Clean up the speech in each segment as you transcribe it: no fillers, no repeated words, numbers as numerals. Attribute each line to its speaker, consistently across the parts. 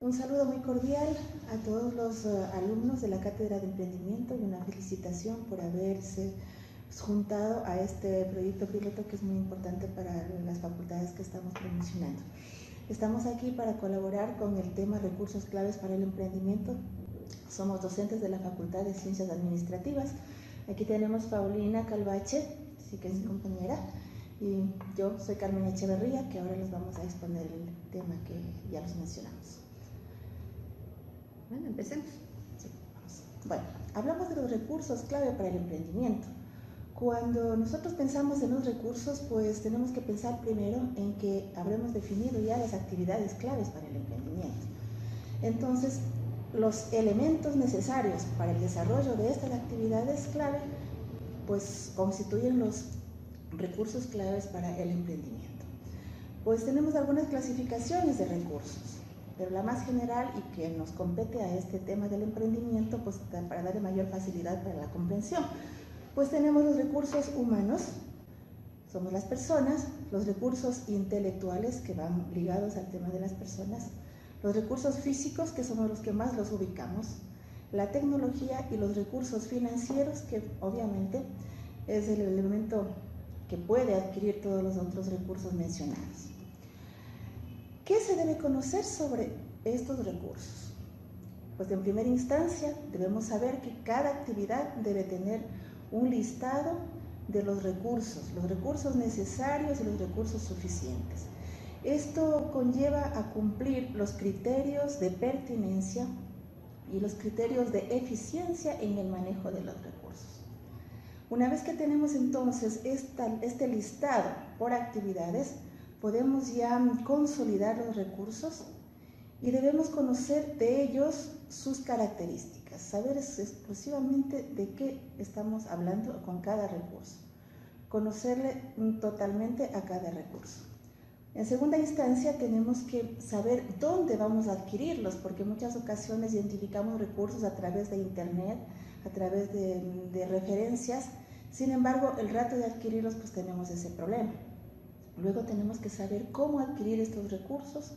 Speaker 1: Un saludo muy cordial a todos los alumnos de la Cátedra de Emprendimiento y una felicitación por haberse juntado a este proyecto piloto que es muy importante para las facultades que estamos promocionando. Estamos aquí para colaborar con el tema recursos claves para el emprendimiento. Somos docentes de la Facultad de Ciencias Administrativas. Aquí tenemos Paulina Calvache, sí que es mi compañera, y yo soy Carmen Echeverría, que ahora les vamos a exponer el tema que ya los mencionamos.
Speaker 2: Bueno, empecemos.
Speaker 1: Sí, vamos. Bueno, hablamos de los recursos clave para el emprendimiento. Cuando nosotros pensamos en los recursos, pues tenemos que pensar primero en que habremos definido ya las actividades claves para el emprendimiento. Entonces, los elementos necesarios para el desarrollo de estas actividades clave, pues constituyen los recursos claves para el emprendimiento. Pues tenemos algunas clasificaciones de recursos, pero la más general y que nos compete a este tema del emprendimiento, pues para darle mayor facilidad para la comprensión, pues tenemos los recursos humanos, somos las personas, los recursos intelectuales que van ligados al tema de las personas, los recursos físicos que somos los que más los ubicamos, la tecnología y los recursos financieros que obviamente es el elemento que puede adquirir todos los otros recursos mencionados. ¿Qué se debe conocer sobre estos recursos? Pues en primera instancia debemos saber que cada actividad debe tener un listado de los recursos necesarios y los recursos suficientes. Esto conlleva a cumplir los criterios de pertinencia y los criterios de eficiencia en el manejo de los recursos. Una vez que tenemos entonces este listado por actividades, podemos ya consolidar los recursos y debemos conocer de ellos sus características, saber exclusivamente de qué estamos hablando con cada recurso, conocerle totalmente a cada recurso. En segunda instancia tenemos que saber dónde vamos a adquirirlos, porque en muchas ocasiones identificamos recursos a través de internet, a través de referencias, sin embargo el rato de adquirirlos pues tenemos ese problema. Luego tenemos que saber cómo adquirir estos recursos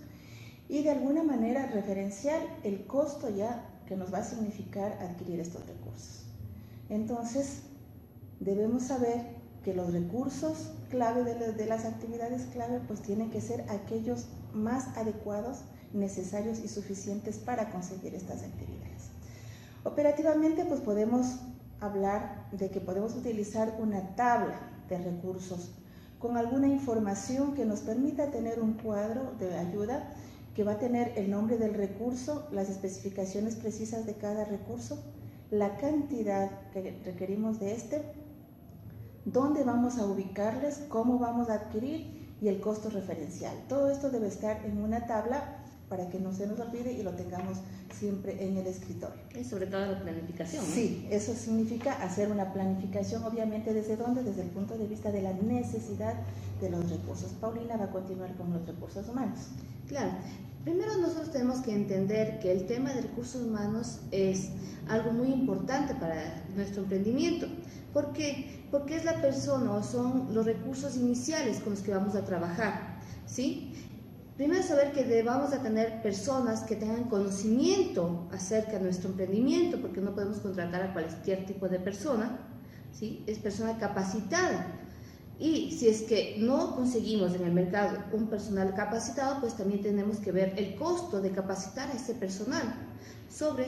Speaker 1: y de alguna manera referenciar el costo ya que nos va a significar adquirir estos recursos. Entonces, debemos saber que los recursos clave de las actividades clave pues tienen que ser aquellos más adecuados, necesarios y suficientes para conseguir estas actividades. Operativamente pues podemos hablar de que podemos utilizar una tabla de recursos con alguna información que nos permita tener un cuadro de ayuda que va a tener el nombre del recurso, las especificaciones precisas de cada recurso, la cantidad que requerimos de este, dónde vamos a ubicarles, cómo vamos a adquirir y el costo referencial. Todo esto debe estar en una tabla para que no se nos olvide y lo tengamos siempre en el escritorio.
Speaker 2: Y sobre todo la planificación, ¿no?
Speaker 1: Sí, eso significa hacer una planificación, obviamente, ¿desde dónde? Desde el punto de vista de la necesidad de los recursos. Paulina va a continuar con los recursos humanos.
Speaker 2: Claro. Primero nosotros tenemos que entender que el tema de recursos humanos es algo muy importante para nuestro emprendimiento. ¿Por qué? Porque es la persona o son los recursos iniciales con los que vamos a trabajar, ¿sí? Primero saber que vamos a tener personas que tengan conocimiento acerca de nuestro emprendimiento, porque no podemos contratar a cualquier tipo de persona, ¿sí? Es persona capacitada. Y si es que no conseguimos en el mercado un personal capacitado, pues también tenemos que ver el costo de capacitar a ese personal sobre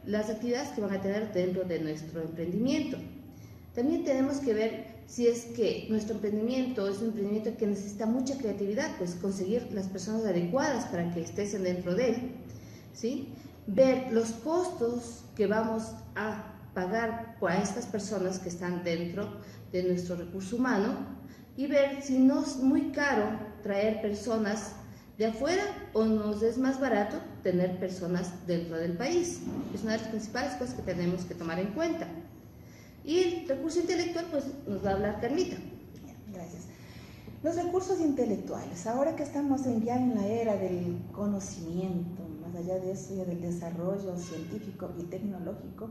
Speaker 2: las actividades que van a tener dentro de nuestro emprendimiento. También tenemos que ver si es que nuestro emprendimiento es un emprendimiento que necesita mucha creatividad, pues conseguir las personas adecuadas para que estén dentro de él, ¿sí? Ver los costos que vamos a pagar a estas personas que están dentro de nuestro recurso humano y ver si no es muy caro traer personas de afuera o nos es más barato tener personas dentro del país. Es una de las principales cosas que tenemos que tomar en cuenta. Y el recurso intelectual, pues nos va a hablar Carmita.
Speaker 1: Gracias. Los recursos intelectuales, ahora que estamos ya en la era del conocimiento, más allá de eso, ya del desarrollo científico y tecnológico,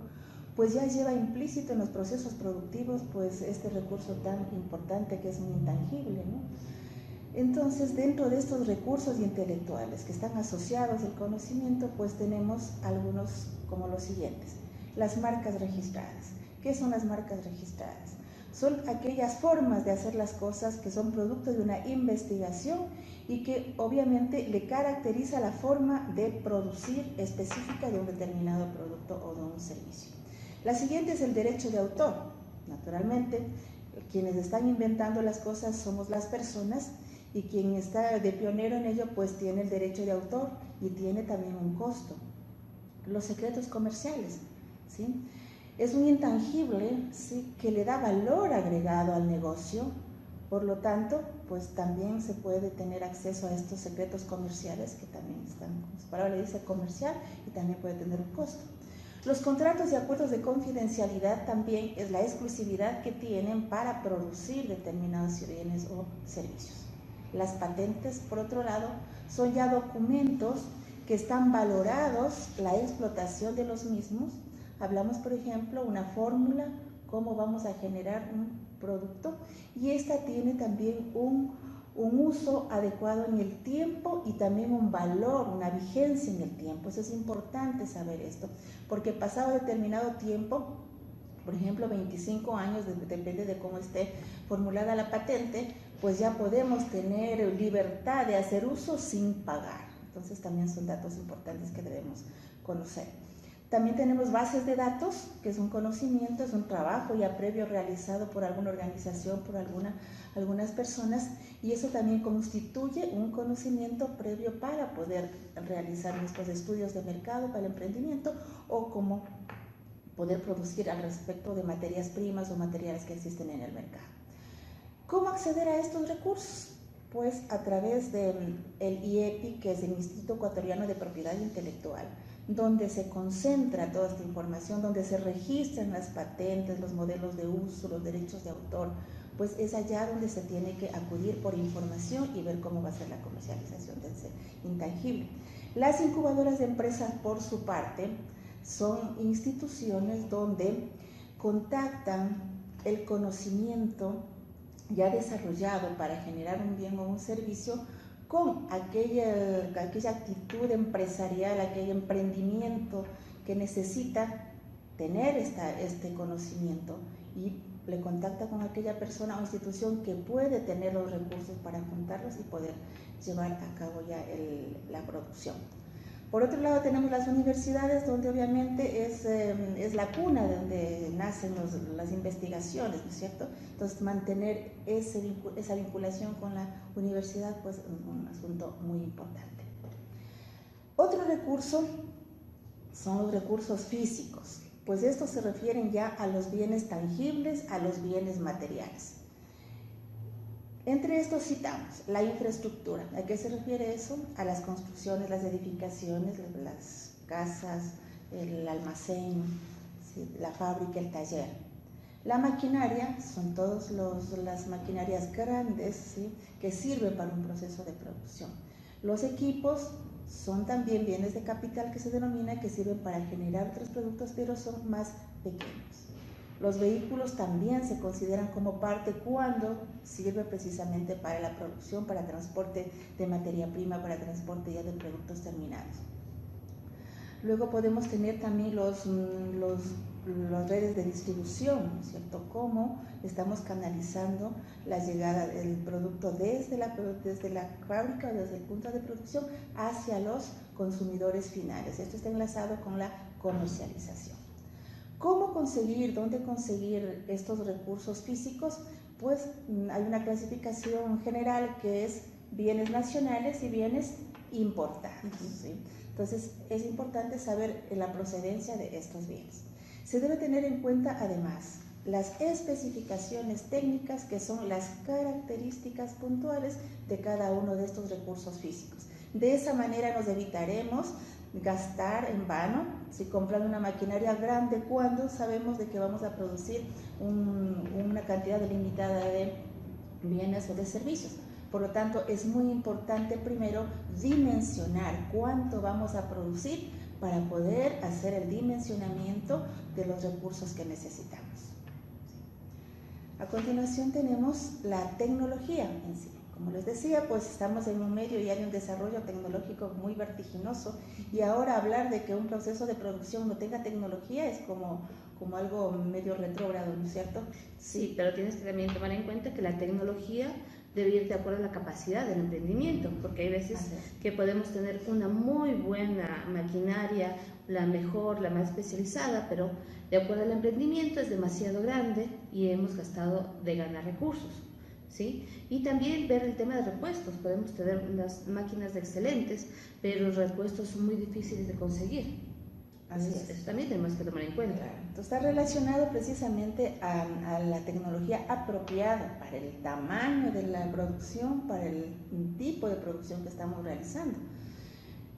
Speaker 1: pues ya lleva implícito en los procesos productivos pues este recurso tan importante que es un intangible, ¿no? Entonces, dentro de estos recursos intelectuales que están asociados al conocimiento, pues tenemos algunos como los siguientes. Las marcas registradas. ¿Qué son las marcas registradas? Son aquellas formas de hacer las cosas que son producto de una investigación y que obviamente le caracteriza la forma de producir específica de un determinado producto o de un servicio. La siguiente es el derecho de autor. Naturalmente, quienes están inventando las cosas somos las personas y quien está de pionero en ello pues tiene el derecho de autor y tiene también un costo. Los secretos comerciales, ¿sí? Es un intangible, ¿sí?, que le da valor agregado al negocio, por lo tanto, pues también se puede tener acceso a estos secretos comerciales que también están, como su palabra le dice, comercial, y también puede tener un costo. Los contratos y acuerdos de confidencialidad también es la exclusividad que tienen para producir determinados bienes o servicios. Las patentes, por otro lado, son ya documentos que están valorados la explotación de los mismos. Hablamos, por ejemplo, una fórmula, cómo vamos a generar un producto, y esta tiene también un uso adecuado en el tiempo y también un valor, una vigencia en el tiempo. Eso es importante saber esto, porque pasado determinado tiempo, por ejemplo 25 años, depende de cómo esté formulada la patente, pues ya podemos tener libertad de hacer uso sin pagar. Entonces también son datos importantes que debemos conocer. También tenemos bases de datos, que es un conocimiento, es un trabajo ya previo realizado por alguna organización, por algunas personas, y eso también constituye un conocimiento previo para poder realizar nuestros estudios de mercado para el emprendimiento o cómo poder producir al respecto de materias primas o materiales que existen en el mercado. ¿Cómo acceder a estos recursos? Pues a través del IEPI, que es el Instituto Ecuatoriano de Propiedad Intelectual, donde se concentra toda esta información, donde se registran las patentes, los modelos de uso, los derechos de autor, pues es allá donde se tiene que acudir por información y ver cómo va a ser la comercialización de ese intangible. Las incubadoras de empresas, por su parte, son instituciones donde contactan el conocimiento ya desarrollado para generar un bien o un servicio con aquella actitud empresarial, aquel emprendimiento que necesita tener este conocimiento, y le contacta con aquella persona o institución que puede tener los recursos para juntarlos y poder llevar a cabo ya la producción. Por otro lado tenemos las universidades, donde obviamente es la cuna de donde nacen las investigaciones, ¿no es cierto? Entonces mantener esa vinculación con la universidad pues es un asunto muy importante. Otro recurso son los recursos físicos, pues estos se refieren ya a los bienes tangibles, a los bienes materiales. Entre estos citamos la infraestructura. ¿A qué se refiere eso? A las construcciones, las edificaciones, las casas, el almacén, ¿sí?, la fábrica, el taller. La maquinaria son todas las maquinarias grandes, ¿sí?, que sirven para un proceso de producción. Los equipos son también bienes de capital que se denomina, que sirven para generar otros productos, pero son más pequeños. Los vehículos también se consideran como parte cuando sirve precisamente para la producción, para transporte de materia prima, para transporte ya de productos terminados. Luego podemos tener también las redes de distribución, ¿no es cierto? Cómo estamos canalizando la llegada del producto desde la fábrica o desde el punto de producción hacia los consumidores finales. Esto está enlazado con la comercialización. ¿Cómo conseguir, dónde conseguir estos recursos físicos? Pues hay una clasificación general que es bienes nacionales y bienes importados, ¿sí? Entonces es importante saber la procedencia de estos bienes. Se debe tener en cuenta además las especificaciones técnicas, que son las características puntuales de cada uno de estos recursos físicos. De esa manera nos evitaremos gastar en vano si comprando una maquinaria grande cuando sabemos de que vamos a producir una cantidad limitada de bienes o de servicios. Por lo tanto, es muy importante primero dimensionar cuánto vamos a producir para poder hacer el dimensionamiento de los recursos que necesitamos. A continuación tenemos la tecnología en sí. Como les decía, pues estamos en un medio ya de un desarrollo tecnológico muy vertiginoso y ahora hablar de que un proceso de producción no tenga tecnología es como algo medio retrógrado, ¿no es cierto?
Speaker 2: Sí, pero tienes que también tomar en cuenta que la tecnología debe ir de acuerdo a la capacidad del emprendimiento, porque hay veces que podemos tener una muy buena maquinaria, la mejor, la más especializada, pero de acuerdo al emprendimiento es demasiado grande y hemos gastado de ganar recursos, ¿sí? Y también ver el tema de repuestos. Podemos tener unas máquinas excelentes, pero los repuestos son muy difíciles de conseguir.
Speaker 1: Así es.
Speaker 2: Eso también tenemos que tomar en cuenta.
Speaker 1: Claro. Entonces está relacionado precisamente a la tecnología apropiada para el tamaño de la producción, para el tipo de producción que estamos realizando.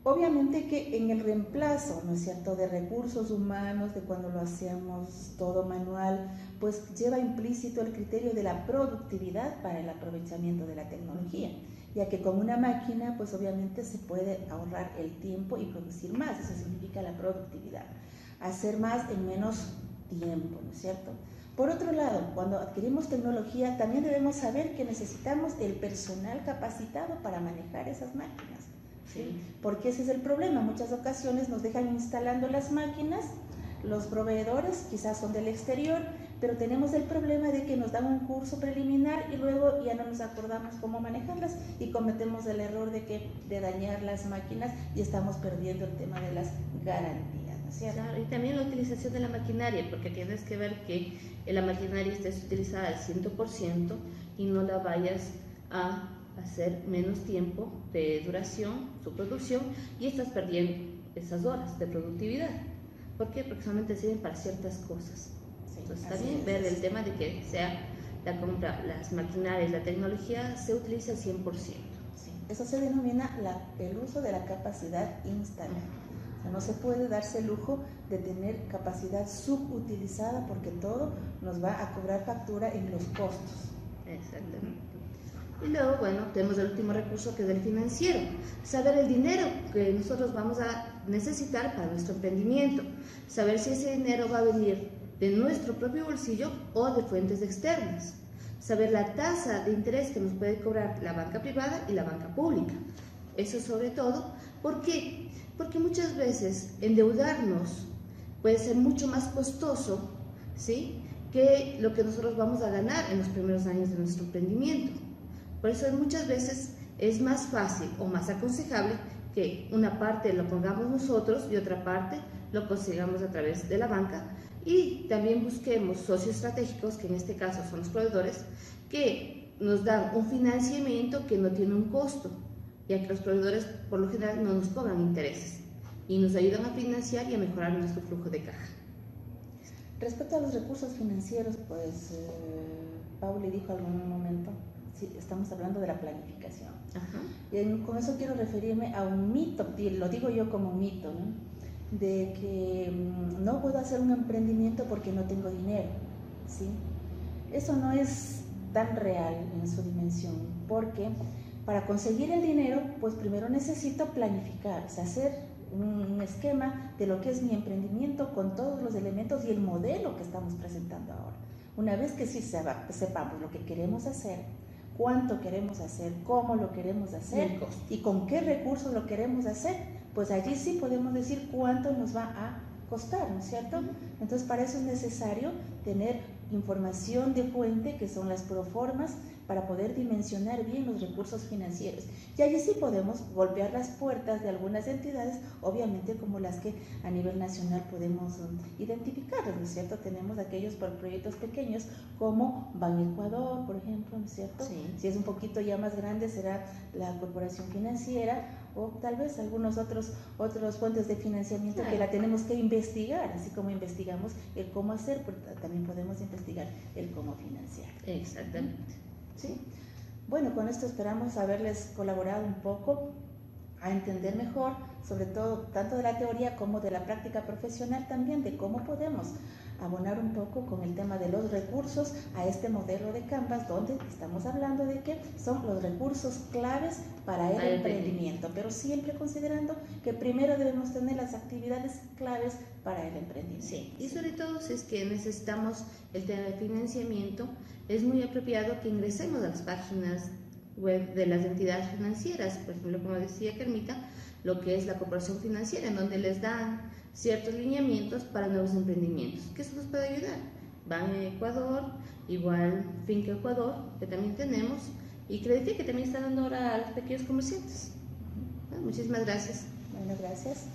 Speaker 1: Obviamente que en el reemplazo, ¿no es cierto?, de recursos humanos, de cuando lo hacemos todo manual, pues lleva implícito el criterio de la productividad para el aprovechamiento de la tecnología, ya que con una máquina, pues obviamente se puede ahorrar el tiempo y producir más, eso significa la productividad, hacer más en menos tiempo, ¿no es cierto? Por otro lado, cuando adquirimos tecnología, también debemos saber que necesitamos el personal capacitado para manejar esas máquinas. ¿Sí? Porque ese es el problema, en muchas ocasiones nos dejan instalando las máquinas, los proveedores quizás son del exterior, pero tenemos el problema de que nos dan un curso preliminar y luego ya no nos acordamos cómo manejarlas y cometemos el error de dañar las máquinas y estamos perdiendo el tema de las garantías, ¿no es cierto?
Speaker 2: Claro, y también la utilización de la maquinaria, porque tienes que ver que la maquinaria esté utilizada al 100% y no la vayas a hacer menos tiempo de duración, su producción, y estás perdiendo esas horas de productividad. ¿Por qué? Porque solamente sirven para ciertas cosas. Sí, entonces también ver el tema de que sea la compra, las maquinarias, la tecnología se utiliza al 100%.
Speaker 1: Sí. Eso se denomina el uso de la capacidad instalada. O sea, no se puede darse el lujo de tener capacidad subutilizada porque todo nos va a cobrar factura en los costos.
Speaker 2: Exactamente. Y luego, bueno, tenemos el último recurso que es el financiero. Saber el dinero que nosotros vamos a necesitar para nuestro emprendimiento. Saber si ese dinero va a venir de nuestro propio bolsillo o de fuentes externas. Saber la tasa de interés que nos puede cobrar la banca privada y la banca pública. Eso sobre todo, ¿por qué? Porque muchas veces endeudarnos puede ser mucho más costoso, ¿sí?, que lo que nosotros vamos a ganar en los primeros años de nuestro emprendimiento. Por eso muchas veces es más fácil o más aconsejable que una parte lo pongamos nosotros y otra parte lo consigamos a través de la banca, y también busquemos socios estratégicos, que en este caso son los proveedores, que nos dan un financiamiento que no tiene un costo, ya que los proveedores por lo general no nos cobran intereses y nos ayudan a financiar y a mejorar nuestro flujo de caja.
Speaker 1: Respecto a los recursos financieros, pues Pauli dijo en algún momento, sí, estamos hablando de la planificación.
Speaker 2: Ajá.
Speaker 1: Y con eso quiero referirme a un mito, lo digo yo como mito, ¿no?, de que no puedo hacer un emprendimiento porque no tengo dinero, ¿sí? Eso no es tan real en su dimensión, porque para conseguir el dinero, pues primero necesito planificar, o sea, hacer un esquema de lo que es mi emprendimiento con todos los elementos y el modelo que estamos presentando ahora. Una vez que sí sepamos lo que queremos hacer, cuánto queremos hacer, cómo lo queremos hacer y con qué recursos lo queremos hacer, pues allí sí podemos decir cuánto nos va a costar, ¿no es cierto? Entonces para eso es necesario tener información de fuente, que son las proformas, para poder dimensionar bien los recursos financieros. Y allí sí podemos golpear las puertas de algunas entidades, obviamente como las que a nivel nacional podemos identificar, ¿no es cierto? Tenemos aquellos por proyectos pequeños como Ban Ecuador, por ejemplo, ¿no es cierto?
Speaker 2: Sí.
Speaker 1: Si es un poquito ya más grande será la Corporación Financiera o tal vez algunos otros fuentes de financiamiento, claro, que la tenemos que investigar, así como investigamos el cómo hacer, también podemos investigar el cómo financiar.
Speaker 2: Exactamente.
Speaker 1: ¿Sí? Bueno, con esto esperamos haberles colaborado un poco a entender mejor, sobre todo tanto de la teoría como de la práctica profesional también, de cómo podemos abonar un poco con el tema de los recursos a este modelo de Canvas, donde estamos hablando de que son los recursos claves para el emprendimiento, pero siempre considerando que primero debemos tener las actividades claves para el emprendimiento.
Speaker 2: Sí, y sobre todo si es que necesitamos el tema de financiamiento, es muy apropiado que ingresemos a las páginas web de las entidades financieras, por ejemplo, como decía Carmita, lo que es la cooperación financiera, en donde les dan ciertos lineamientos para nuevos emprendimientos, que eso nos puede ayudar. Ban Ecuador, igual Finca Ecuador, que también tenemos, y Credifi, que también está dando ahora a los pequeños comerciantes. Bueno, muchísimas gracias.
Speaker 1: Bueno, gracias.